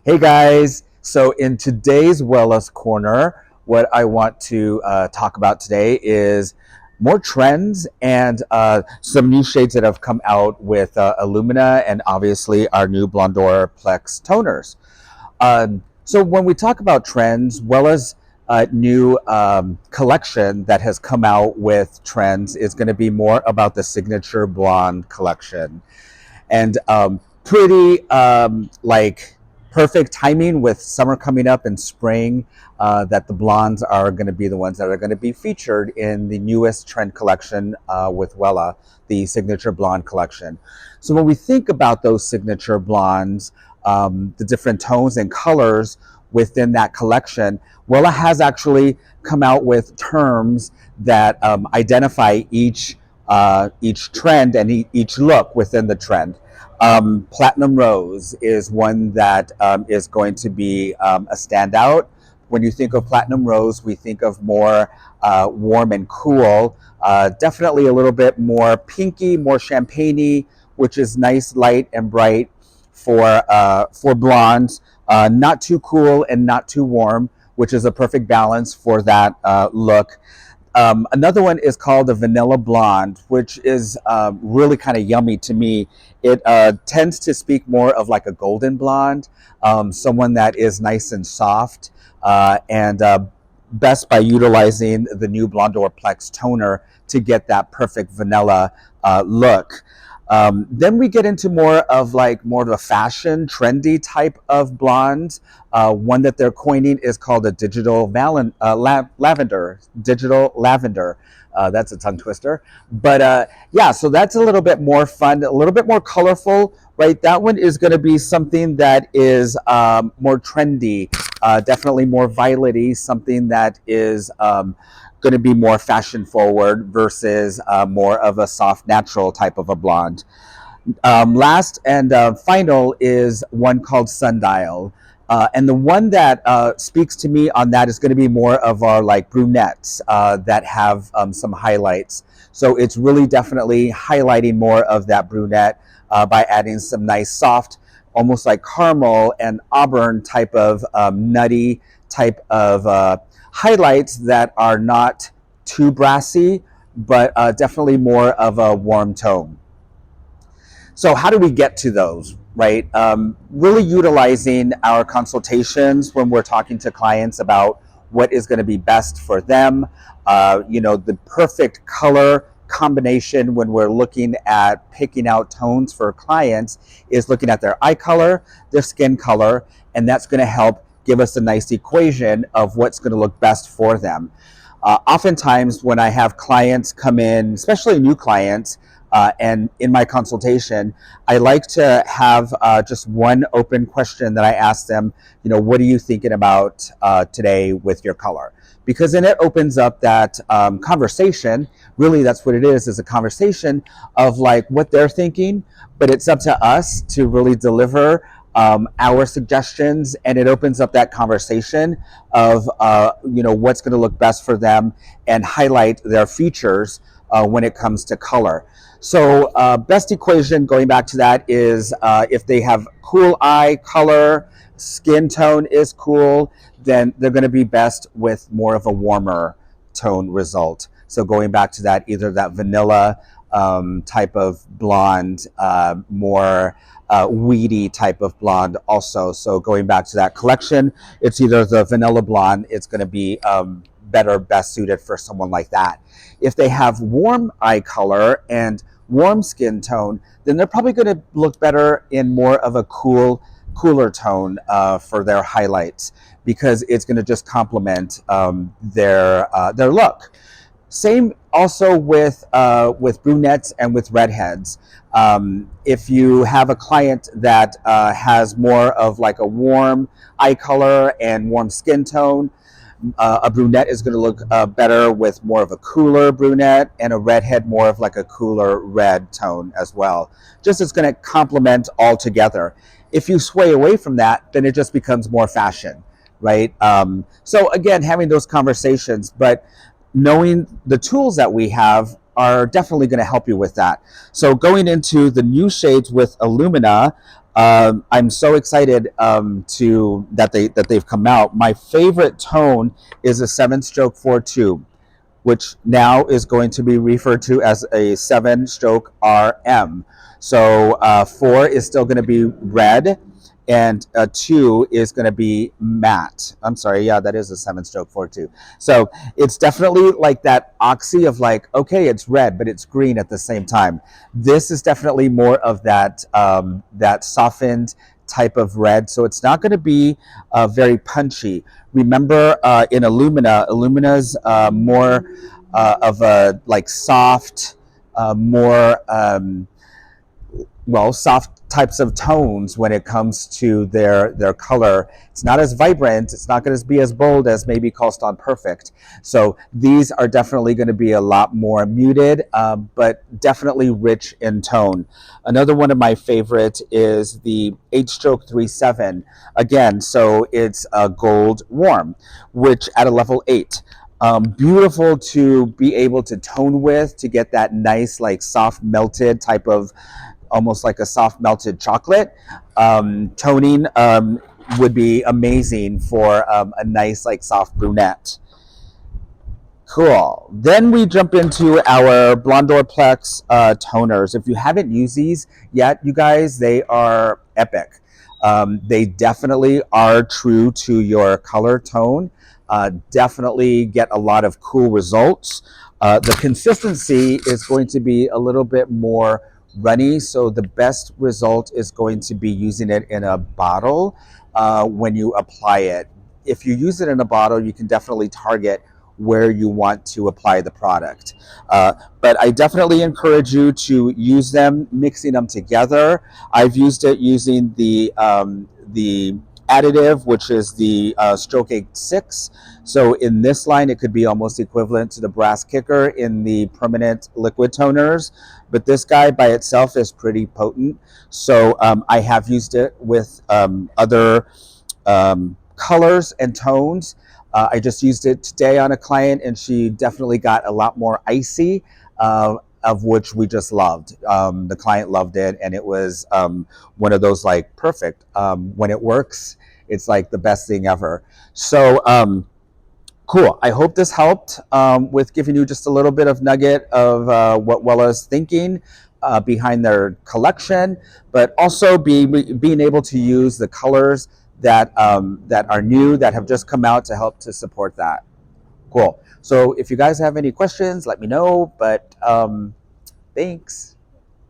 Hey guys, so in today's Wellness Corner, what I want to talk about today is more trends and some new shades that have come out with Illumina and obviously our new Blondor Plex toners. So when we talk about trends, Wella's new collection that has come out with trends is going to be more about the Signature Blonde collection and pretty like perfect timing with summer coming up and spring that the blondes are going to be the ones that are going to be featured in the newest trend collection with Wella, the Signature Blonde collection. So when we think about those signature blondes, the different tones and colors within that collection, Wella has actually come out with terms that identify each trend and each look within the trend. Platinum Rose is one that is going to be a standout. When you think of Platinum Rose, we think of more warm and cool, definitely a little bit more pinky, more champagne-y, which is nice, light, and bright for blondes. Not too cool and not too warm, which is a perfect balance for that look. Another one is called the Vanilla Blonde, which is really kind of yummy to me. It tends to speak more of like a golden blonde, someone that is nice and soft, and best by utilizing the new Blondor Plex toner to get that perfect vanilla look. Then we get into more of a fashion, trendy type of blonde. One that they're coining is called a lavender. Digital lavender. That's a tongue twister. But yeah, so that's a little bit more fun, a little bit more colorful, right? That one is going to be something that is more trendy, definitely more violet-y, something that is going to be more fashion forward versus more of a soft natural type of a blonde. Last and final is one called Sundial. And the one that speaks to me on that is going to be more of our like brunettes that have some highlights. So it's really definitely highlighting more of that brunette by adding some nice soft, almost like caramel and auburn type of nutty type of highlights that are not too brassy, but definitely more of a warm tone. So how do we get to those, right? Really utilizing our consultations when we're talking to clients about what is going to be best for them. The perfect color combination when we're looking at picking out tones for clients is looking at their eye color, their skin color, and that's going to help give us a nice equation of what's going to look best for them. Oftentimes when I have clients come in, especially new clients, and in my consultation, I like to have just one open question that I ask them, what are you thinking about today with your color? Because then it opens up that conversation. Really, that's what it is a conversation of like what they're thinking, but it's up to us to really deliver our suggestions, and it opens up that conversation of what's going to look best for them and highlight their features when it comes to color. So best equation, going back to that, is if they have cool eye color, skin tone is cool, then they're going to be best with more of a warmer tone result. So going back to that, either that vanilla type of blonde, more weedy type of blonde also. So going back to that collection, it's either the vanilla blonde, it's going to be best suited for someone like that. If they have warm eye color and warm skin tone, then they're probably going to look better in more of a cooler tone for their highlights, because it's going to just complement their look. Same also with brunettes and with redheads. If you have a client that has more of like a warm eye color and warm skin tone, a brunette is going to look better with more of a cooler brunette, and a redhead more of like a cooler red tone as well. Just it's going to complement all together. If you sway away from that, then it just becomes more fashion, right? So again, having those conversations, but knowing the tools that we have are definitely going to help you with that. So going into the new shades with Illumina, I'm so excited to that they've come out. My favorite tone is a 7-stroke 4-2, which now is going to be referred to as a 7-stroke RM. So 4 is still going to be red, and 2 is going to be matte. I'm sorry, yeah, that is a 7-stroke 4-2. So it's definitely like that oxy of like, okay, it's red, but it's green at the same time. This is definitely more of that that softened type of red. So it's not going to be very punchy. Remember, in Illumina's more of a like soft, more soft types of tones when it comes to their color. It's not as vibrant. It's not going to be as bold as maybe Callston Perfect. So these are definitely going to be a lot more muted, but definitely rich in tone. Another one of my favorites is the 8-stroke 3-7. Again, so it's a gold warm, which at a level 8. Beautiful to be able to tone with, to get that nice like soft melted type of, almost like a soft melted chocolate. Toning would be amazing for a nice like soft brunette. Cool. Then we jump into our Blondorplex toners. If you haven't used these yet, you guys, they are epic. They definitely are true to your color tone. Definitely get a lot of cool results. The consistency is going to be a little bit more runny, so the best result is going to be using it in a bottle when you apply it. If you use it in a bottle, you can definitely target where you want to apply the product. But I definitely encourage you to use them, mixing them together. I've used it using the additive, which is the Stroke 6. So in this line, it could be almost equivalent to the Brass Kicker in the permanent liquid toners. But this guy by itself is pretty potent. So I have used it with other colors and tones. I just used it today on a client, and she definitely got a lot more icy, of which we just loved. The client loved it, and it was one of those like perfect. When it works, it's like the best thing ever. So cool. I hope this helped with giving you just a little bit of nugget of what Wella's thinking behind their collection, but also being able to use the colors that that are new, that have just come out, to help to support that. Cool. So if you guys have any questions, let me know. But thanks.